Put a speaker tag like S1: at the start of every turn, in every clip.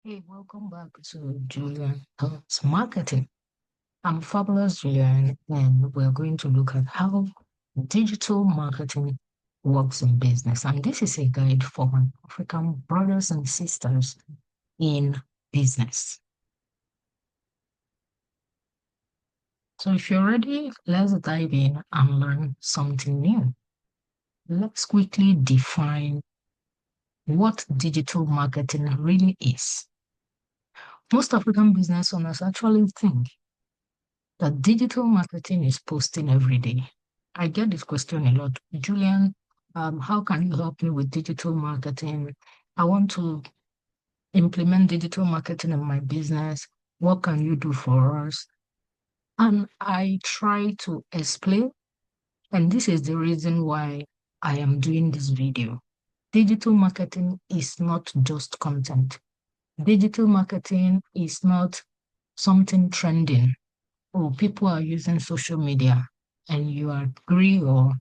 S1: Hey, welcome back to Julian Talks Marketing. I'm Fabulous Julian, and we're going to look at how digital marketing works in business. And this is a guide for my African brothers and sisters in business. So if you're ready, let's dive in and learn something new. Let's quickly define what digital marketing really is. Most African business owners actually think that digital marketing is posting every day. I get this question a lot. Julian, how can you help me with digital marketing? I want to implement digital marketing in my business. What can you do for us? And I try to explain, and this is the reason why I am doing this video. Digital marketing is not just content. Digital marketing is not something trending. Oh, people are using social media, and you agree or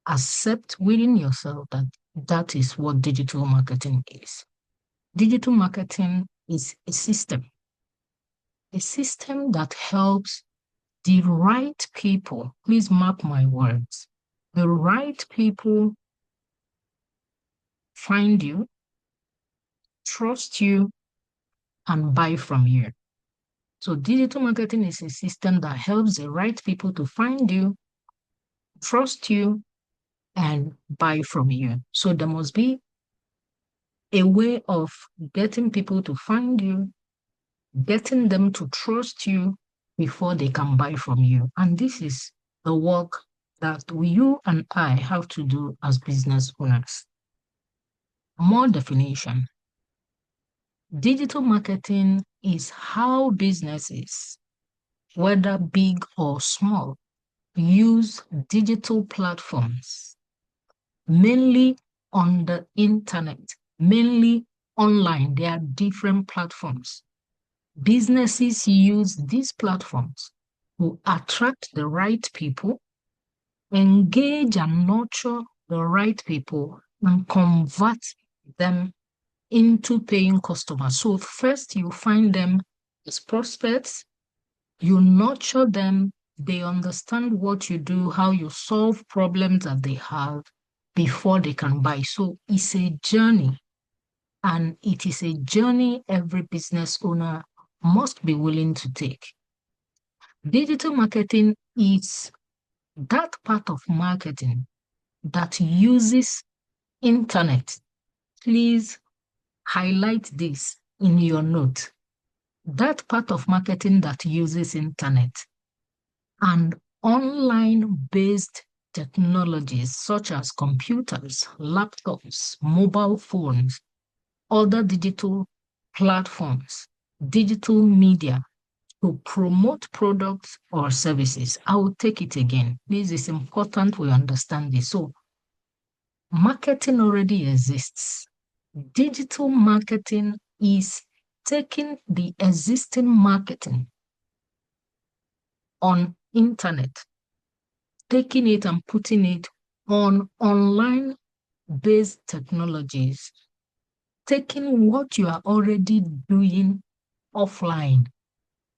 S1: accept within yourself that that is what digital marketing is. Digital marketing is a system that helps the right people, please mark my words, the right people find you, trust you, and buy from you. So digital marketing is a system that helps the right people to find you, trust you, and buy from you. So there must be a way of getting people to find you, getting them to trust you before they can buy from you. And this is the work that you and I have to do as business owners. More definition. Digital marketing is how businesses, whether big or small, use digital platforms, mainly on the internet, mainly online. There are different platforms. Businesses use these platforms to attract the right people, engage and nurture the right people, and convert them into paying customers. So first you find them as prospects, you nurture them, they understand what you do, how you solve problems that they have before they can buy. So it's a journey, and it is a journey every business owner must be willing to take. Digital marketing is that part of marketing that uses internet. Please highlight this in your note. That part of marketing that uses internet and online-based technologies such as computers, laptops, mobile phones, other digital platforms, digital media to promote products or services. I will take it again. This is important we understand this. So marketing already exists. Digital marketing is taking the existing marketing on internet, taking it and putting it on online-based technologies, taking what you are already doing offline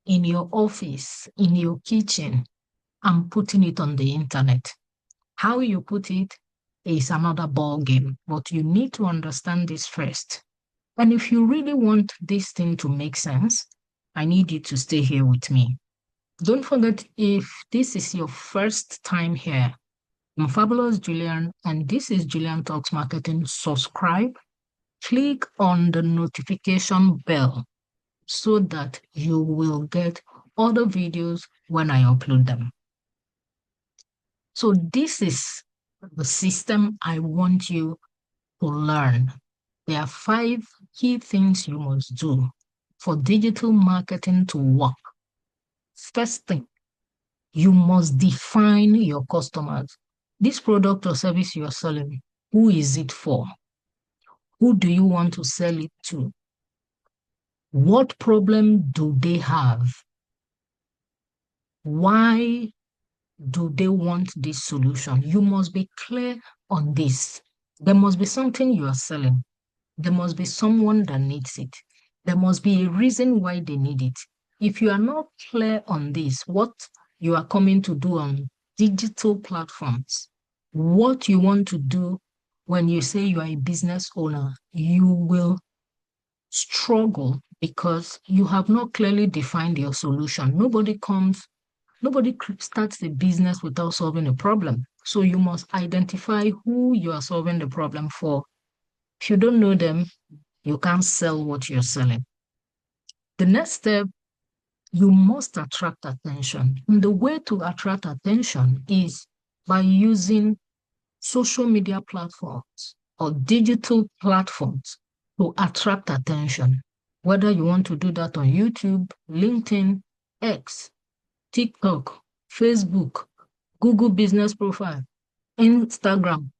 S1: in your office, in your kitchen, and putting it on the internet. How you put it is another ball game, but you need to understand this first. And if you really want this thing to make sense, I need you to stay here with me. Don't forget, if this is your first time here, I'm Fabulous Julian, and this is Julian Talks Marketing. Subscribe, click on the notification bell so that you will get other videos when I upload them. So this is the system I want you to learn. There are 5 key things you must do for digital marketing to work. First thing, you must define your customers. This product or service you are selling, who is it for? Who do you want to sell it to? What problem do they have? Why do they want this solution? You must be clear on this. There must be something you are selling. There must be someone that needs it. There must be a reason why they need it. If you are not clear on this, what you are coming to do on digital platforms, what you want to do when you say you are a business owner, you will struggle because you have not clearly defined your solution. Nobody starts a business without solving a problem. So you must identify who you are solving the problem for. If you don't know them, you can't sell what you're selling. The next step, you must attract attention. And the way to attract attention is by using social media platforms or digital platforms to attract attention. Whether you want to do that on YouTube, LinkedIn, X, TikTok, Facebook, Google Business Profile, Instagram,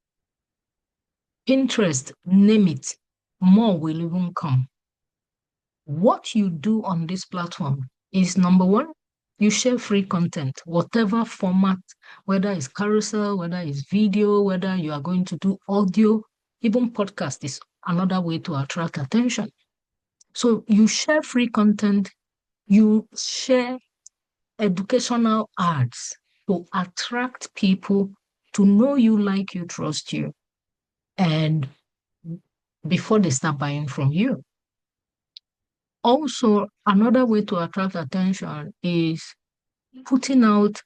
S1: Pinterest, name it, more will even come. What you do on this platform is number one, you share free content, whatever format, whether it's carousel, whether it's video, whether you are going to do audio, even podcast is another way to attract attention. So you share free content, you share educational ads to attract people to know you, like you, trust you, and before they start buying from you. Also, another way to attract attention is putting out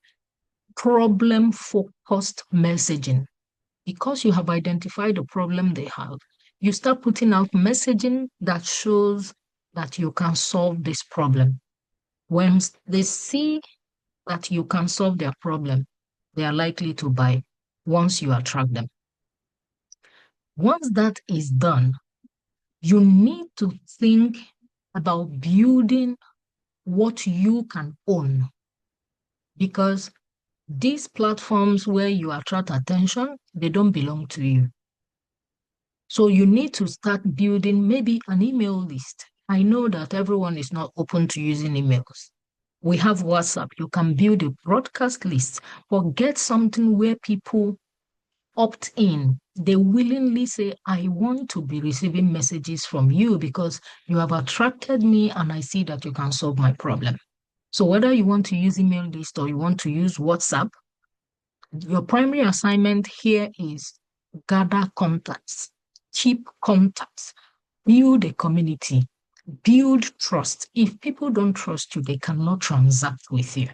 S1: problem-focused messaging. Because you have identified the problem they have, you start putting out messaging that shows that you can solve this problem. When they see that you can solve their problem, they are likely to buy once you attract them. Once that is done, you need to think about building what you can own, because these platforms where you attract attention, they don't belong to you. So you need to start building maybe an email list. I know that everyone is not open to using emails. We have WhatsApp. You can build a broadcast list, but get something where people opt in. They willingly say, I want to be receiving messages from you because you have attracted me and I see that you can solve my problem. So whether you want to use email list or you want to use WhatsApp, your primary assignment here is gather contacts, keep contacts, build a community, build trust. If people don't trust you, they cannot transact with you.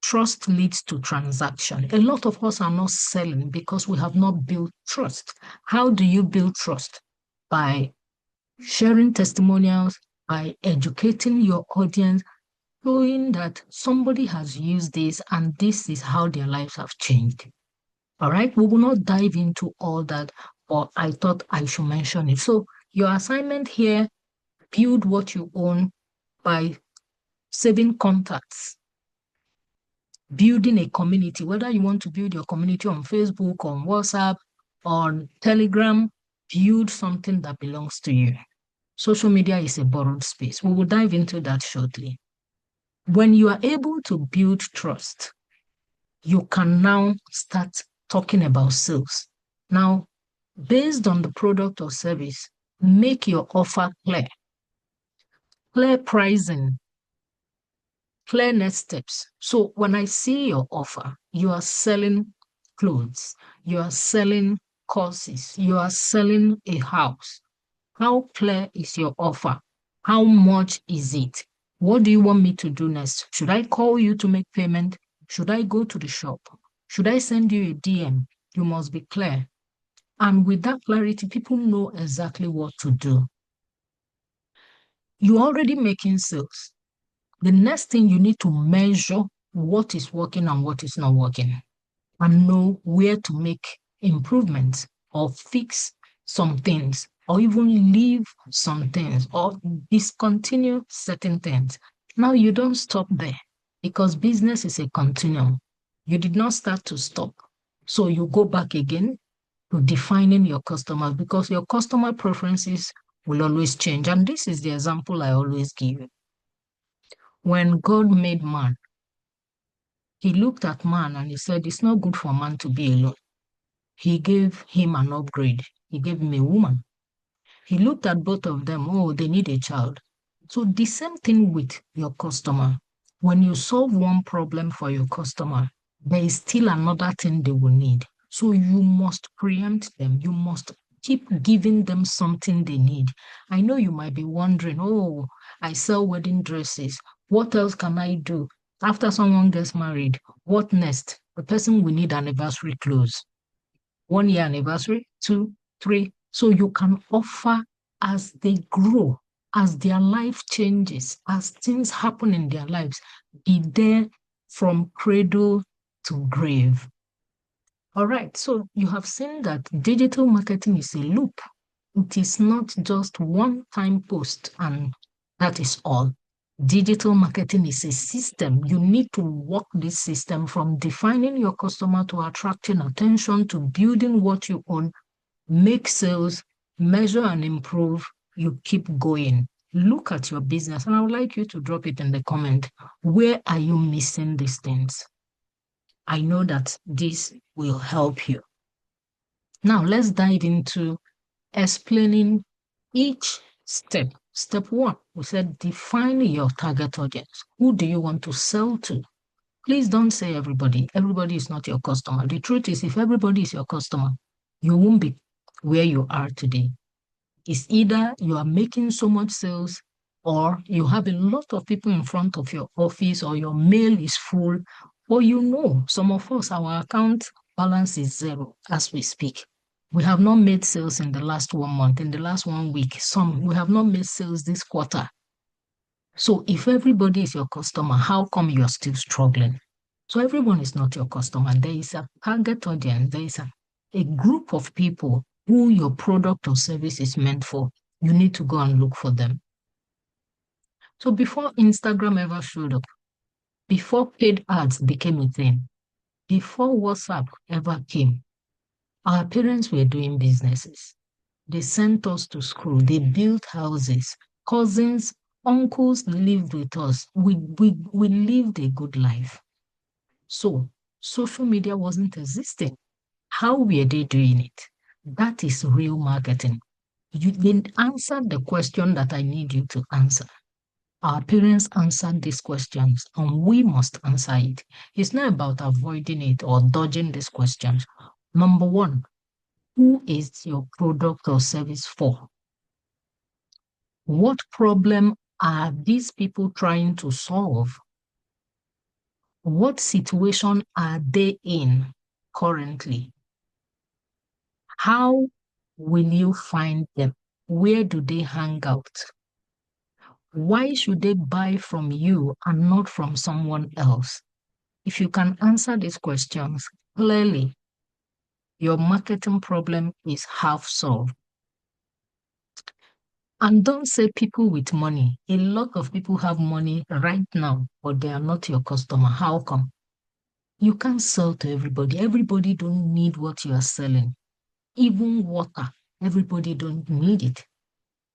S1: Trust leads to transaction. A lot of us are not selling because we have not built trust. How do you build trust? By sharing testimonials, by educating your audience, showing that somebody has used this and this is how their lives have changed. All right, we will not dive into all that, but I thought I should mention it. So your assignment here, build what you own by saving contacts, building a community, whether you want to build your community on Facebook, on WhatsApp, on Telegram, build something that belongs to you. Social media is a borrowed space. We will dive into that shortly. When you are able to build trust, you can now start talking about sales. Now, based on the product or service, make your offer clear. Clear pricing, clear next steps. So when I see your offer, you are selling clothes, you are selling courses, you are selling a house. How clear is your offer? How much is it? What do you want me to do next? Should I call you to make payment? Should I go to the shop? Should I send you a DM? You must be clear. And with that clarity, people know exactly what to do. You're already making sales. The next thing, you need to measure what is working and what is not working and know where to make improvements or fix some things or even leave some things or discontinue certain things. Now you don't stop there because business is a continuum. You did not start to stop. So you go back again to defining your customers because your customer preferences will always change. And this is the example I always give. When God made man, he looked at man and he said, it's not good for man to be alone. He gave him an upgrade. He gave him a woman. He looked at both of them. Oh, they need a child. So the same thing with your customer. When you solve one problem for your customer, there is still another thing they will need. So you must preempt them. You must keep giving them something they need. I know you might be wondering, oh, I sell wedding dresses. What else can I do? After someone gets married, what next? The person will need anniversary clothes. 1 year anniversary, two, three. So you can offer as they grow, as their life changes, as things happen in their lives, be there from cradle to grave. All right, so you have seen that digital marketing is a loop. It is not just one time post and that is all. Digital marketing is a system. You need to work this system from defining your customer to attracting attention to building what you own, make sales, measure and improve. You keep going. Look at your business, and I would like you to drop it in the comment. Where are you missing these things? I know that this will help you. Now, let's dive into explaining each step. Step one, we said define your target audience. Who do you want to sell to? Please don't say everybody. Everybody is not your customer. The truth is, if everybody is your customer, you won't be where you are today. It's either you are making so much sales or you have a lot of people in front of your office or your mail is full, or some of us, our account balance is zero as we speak. We have not made sales in the last 1 month, in the last 1 week. We have not made sales this quarter. So if everybody is your customer, how come you're still struggling? So everyone is not your customer. There is a target audience. There is a group of people who your product or service is meant for. You need to go and look for them. So before Instagram ever showed up, before paid ads became a thing, before WhatsApp ever came, our parents were doing businesses. They sent us to school. They built houses. Cousins, uncles lived with us. We lived a good life. So social media wasn't existing. How were they doing it? That is real marketing. You didn't answer the question that I need you to answer. Our parents answered these questions and we must answer it. It's not about avoiding it or dodging these questions. Number one, who is your product or service for? What problem are these people trying to solve? What situation are they in currently? How will you find them? Where do they hang out? Why should they buy from you and not from someone else? If you can answer these questions clearly, your marketing problem is half solved. And don't say people with money. A lot of people have money right now, but they are not your customer. How come? You can't sell to everybody. Everybody don't need what you are selling. Even water, everybody don't need it.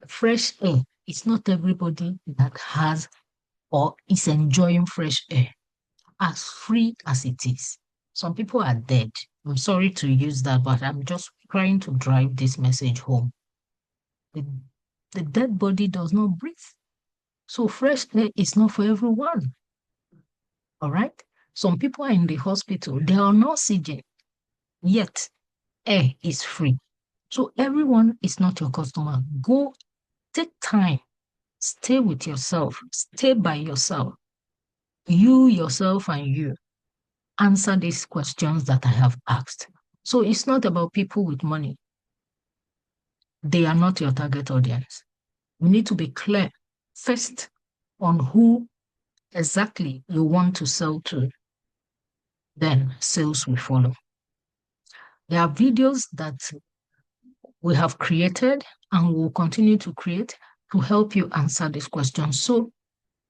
S1: Fresh air, it's not everybody that has or is enjoying fresh air as free as it is. Some people are dead. I'm sorry to use that, but I'm just trying to drive this message home. The dead body does not breathe. So fresh air is not for everyone. All right? Some people are in the hospital, they are on oxygen, yet air is free. So everyone is not your customer. Go take time, stay with yourself, stay by yourself. You, yourself, and you answer these questions that I have asked. So it's not about people with money. They are not your target audience. You need to be clear first on who exactly you want to sell to. Then sales will follow. There are videos that we have created and will continue to create to help you answer these questions. So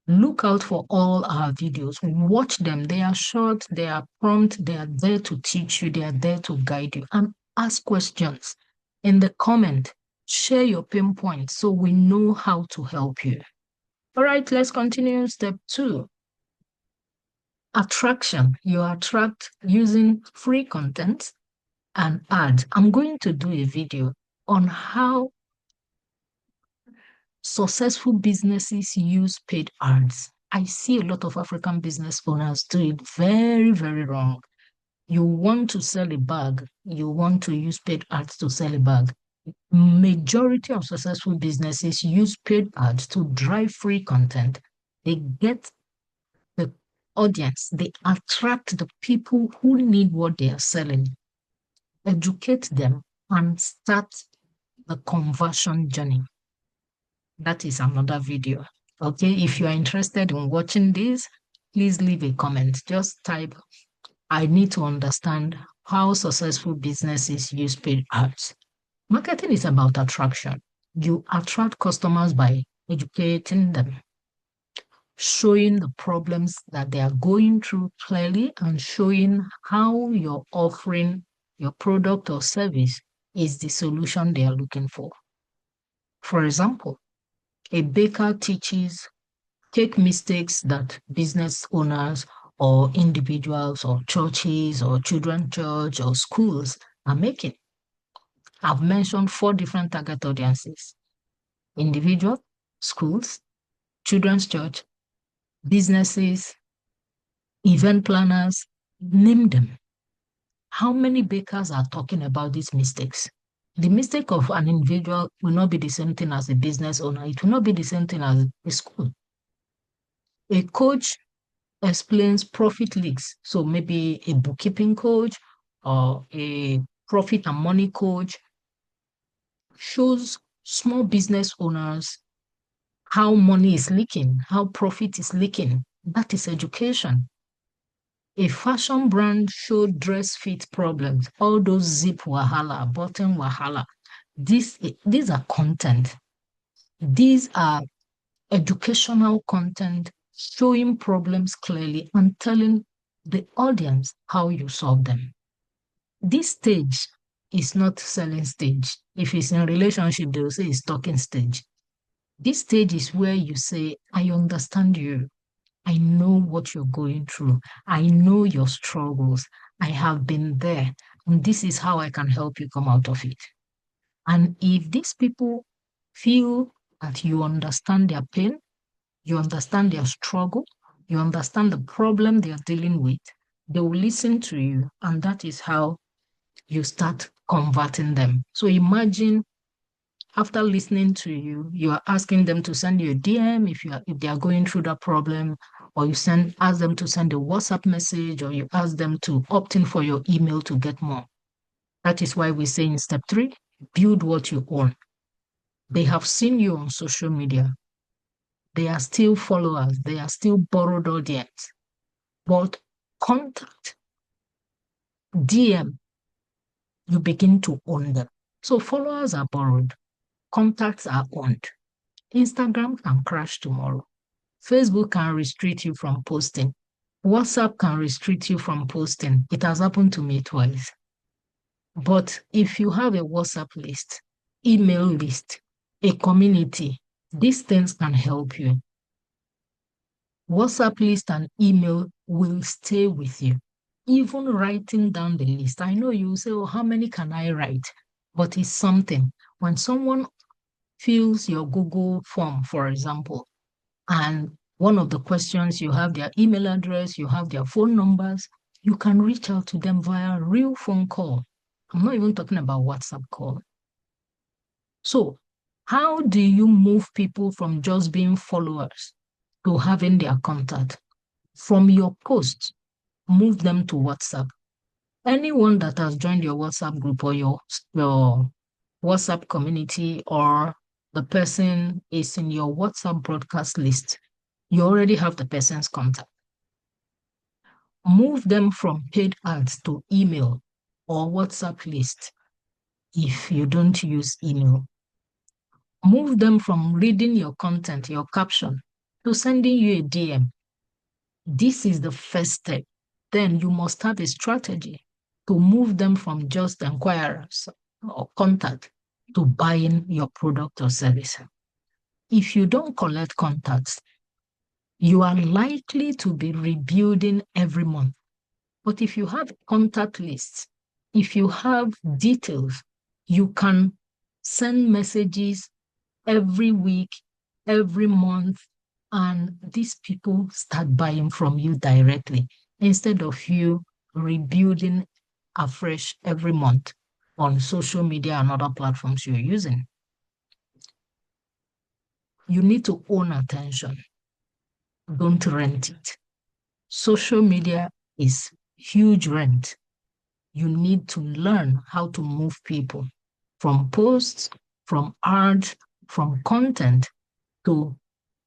S1: look out for all our videos. Watch them. They are short, they are prompt, they are there to teach you, they are there to guide you. And ask questions in the comment. Share your pain points so we know how to help you. All right, let's continue. Step 2. Attraction. You attract using free content and ads. I'm going to do a video on how Successful businesses use paid ads. I see a lot of African business owners do it very, very wrong. You want to sell a bag, you want to use paid ads to sell a bag. Majority of successful businesses use paid ads to drive free content. They get the audience, they attract the people who need what they are selling, educate them, and start the conversion journey. That is another video. Okay, if you are interested in watching this, please leave a comment. Just type, I need to understand how successful businesses use paid ads. Marketing is about attraction. You attract customers by educating them, showing the problems that they are going through clearly, and showing how your offering, your product or service is the solution they are looking for. For example, a baker teaches take mistakes that business owners or individuals or churches or children church or schools are making. I've mentioned 4 different target audiences: individual, schools, children's church, businesses, event planners, name them. How many bakers are talking about these mistakes? The mistake of an individual will not be the same thing as a business owner. It will not be the same thing as a school. A coach explains profit leaks. So maybe a bookkeeping coach or a profit and money coach shows small business owners how money is leaking, how profit is leaking. That is education. A fashion brand showed dress fit problems, all those zip wahala, button wahala. These are content. These are educational content showing problems clearly and telling the audience how you solve them. This stage is not selling stage. If it's in a relationship, they will say it's talking stage. This stage is where you say, I understand you. I know what you're going through. I know your struggles. I have been there. And this is how I can help you come out of it. And if these people feel that you understand their pain, you understand their struggle, you understand the problem they are dealing with, they will listen to you. And that is how you start converting them. So imagine after listening to you, you are asking them to send you a DM if they are going through that problem, or you ask them to send a WhatsApp message, or you ask them to opt in for your email to get more. That is why we say in step 3, build what you own. They have seen you on social media. They are still followers. They are still borrowed audience. But contact, DM, you begin to own them. So followers are borrowed. Contacts are owned. Instagram can crash tomorrow. Facebook can restrict you from posting. WhatsApp can restrict you from posting. It has happened to me twice. But if you have a WhatsApp list, email list, a community, these things can help you. WhatsApp list and email will stay with you. Even writing down the list. I know you say, oh, how many can I write? But it's something. When someone fills your Google form, for example, and one of the questions, you have their email address, you have their phone numbers, you can reach out to them via real phone call. I'm not even talking about WhatsApp call. So how do you move people from just being followers to having their contact? From your post, move them to WhatsApp. Anyone that has joined your WhatsApp group or your WhatsApp community, or the person is in your WhatsApp broadcast list, you already have the person's contact. Move them from paid ads to email or WhatsApp list if you don't use email. Move them from reading your content, your caption, to sending you a DM. This is the first step. Then you must have a strategy to move them from just inquirers or contact to buying your product or service. If you don't collect contacts, you are likely to be rebuilding every month. But if you have contact lists, if you have details, you can send messages every week, every month, and these people start buying from you directly instead of you rebuilding afresh every month on social media and other platforms you're using. You need to own attention. Don't rent it. Social media is huge rent. You need to learn how to move people from posts, from art, from content to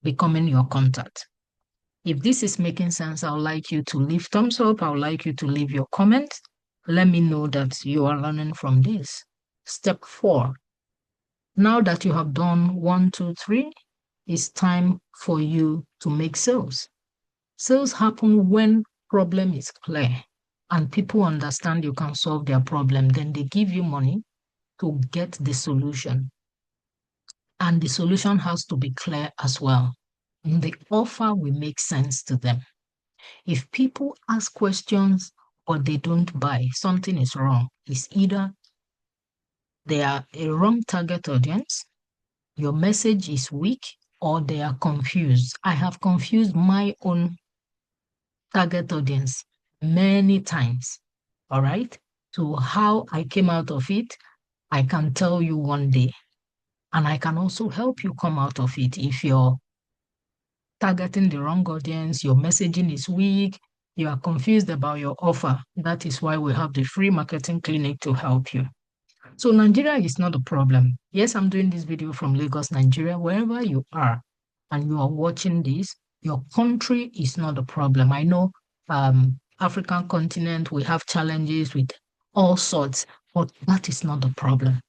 S1: becoming your contact. If this is making sense, I would like you to leave thumbs up. I would like you to leave your comments. Let me know that you are learning from this. Step 4. Now that you have done 1, 2, 3, it's time for you to make sales. Sales happen when problem is clear and people understand you can solve their problem. Then they give you money to get the solution. And the solution has to be clear as well. And the offer will make sense to them. If people ask questions or they don't buy, something is wrong. It's either they are a wrong target audience, your message is weak, or they are confused. I have confused my own target audience many times. All right. So how I came out of it, I can tell you one day. And I can also help you come out of it if you're targeting the wrong audience, your messaging is weak, you are confused about your offer. That is why we have the free marketing clinic to help you. So Nigeria is not a problem. Yes, I'm doing this video from Lagos, Nigeria. Wherever you are and you are watching this, your country is not a problem. I know African continent, we have challenges with all sorts, but that is not the problem.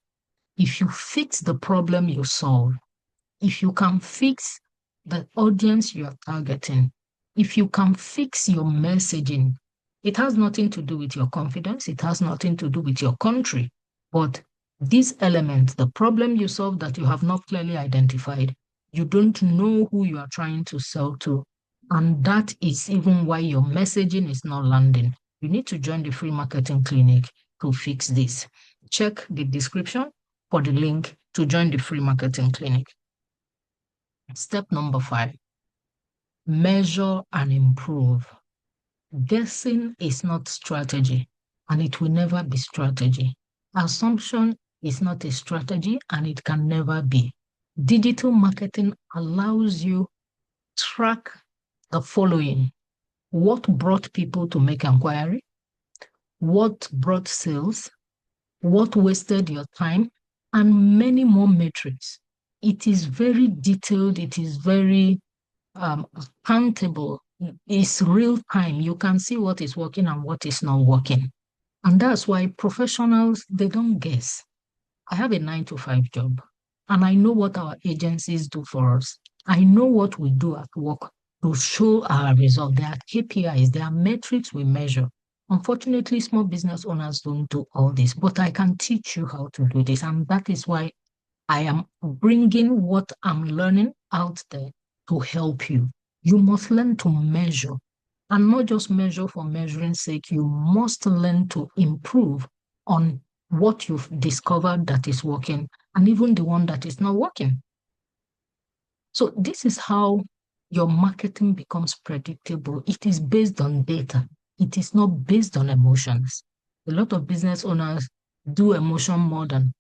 S1: If you fix the problem, you solve. If you can fix the audience you are targeting, if you can fix your messaging, it has nothing to do with your confidence, it has nothing to do with your country. But these elements, the problem you solve that you have not clearly identified, you don't know who you are trying to sell to. And that is even why your messaging is not landing. You need to join the free marketing clinic to fix this. Check the description for the link to join the free marketing clinic. Step number 5, measure and improve. Guessing is not strategy, and it will never be strategy. Assumption is not a strategy, and it can never be. Digital marketing allows you to track the following: what brought people to make inquiry, what brought sales, what wasted your time, and many more metrics. It is very detailed, it is very accountable. It's real time. You can see what is working and what is not working. And that's why professionals, they don't guess. I have a 9 to 5 job, and I know what our agencies do for us. I know what we do at work to show our result. There are KPIs, there are metrics we measure. Unfortunately, small business owners don't do all this, but I can teach you how to do this. And that is why I am bringing what I'm learning out there to help you. You must learn to measure, and not just measure for measuring's sake. You must learn to improve on what you've discovered that is working and even the one that is not working. So this is how your marketing becomes predictable. It is based on data. It is not based on emotions. A lot of business owners do emotion more than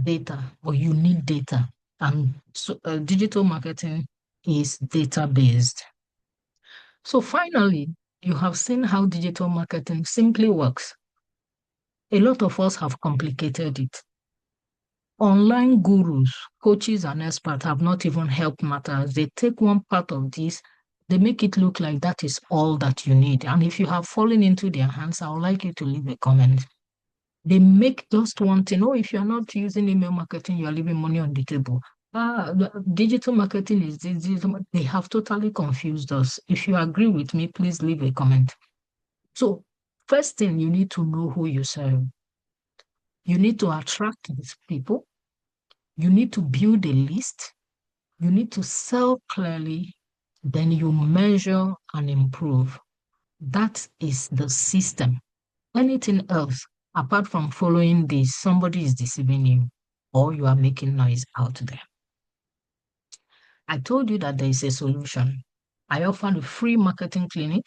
S1: data, or you need data. And so digital marketing is data-based. So finally, you have seen how digital marketing simply works. A lot of us have complicated it. Online gurus, coaches, and experts have not even helped matters. They take one part of this, they make it look like that is all that you need. And if you have fallen into their hands, I would like you to leave a comment. They make just one thing. Oh, if you're not using email marketing, you're leaving money on the table. Digital marketing is digital. They have totally confused us. If you agree with me, please leave a comment. So, first thing, you need to know who you serve. You need to attract these people. You need to build a list. You need to sell clearly. Then you measure and improve. That is the system. Anything else, apart from following this, somebody is deceiving you or you are making noise out there. I told you that there is a solution. I offer the free marketing clinic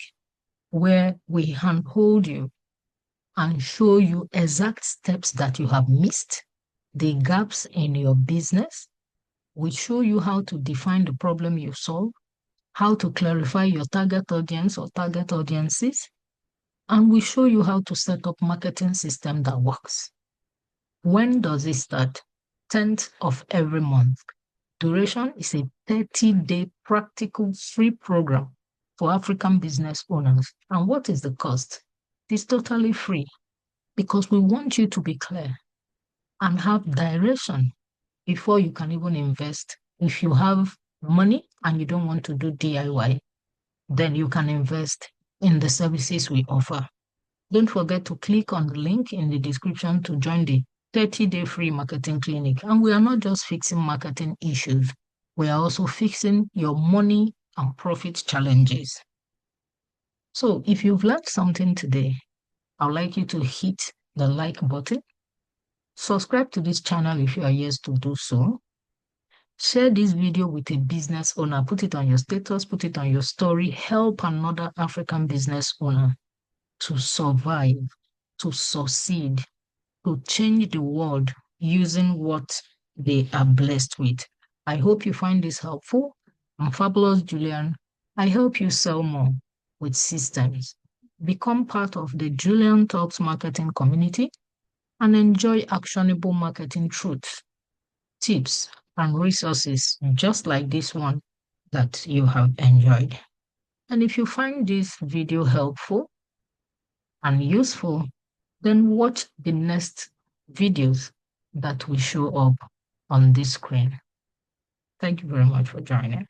S1: where we handhold you and show you exact steps that you have missed, the gaps in your business. We show you how to define the problem you solve, how to clarify your target audience or target audiences, and we show you how to set up marketing system that works. When does it start? 10th of every month. Duration is a 30-day practical free program for African business owners. And what is the cost? It's totally free because we want you to be clear and have direction before you can even invest. If you have money and you don't want to do DIY, then you can invest in the services we offer. Don't forget to click on the link in the description to join the 30-day free marketing clinic. And we are not just fixing marketing issues, we are also fixing your money and profit challenges. So if you've learned something today, I'd like you to hit the like button. Subscribe to this channel if you are yet to do so. Share this video with a business owner. Put it on your status, put it on your story. Help another African business owner to survive, to succeed, to change the world using what they are blessed with. I hope you find this helpful. I'm Fabulous Julian. I help you sell more with systems. Become part of the Julian Talks marketing community and enjoy actionable marketing truths, tips, and resources just like this one that you have enjoyed. And if you find this video helpful and useful, then watch the next videos that will show up on this screen. Thank you very much for joining.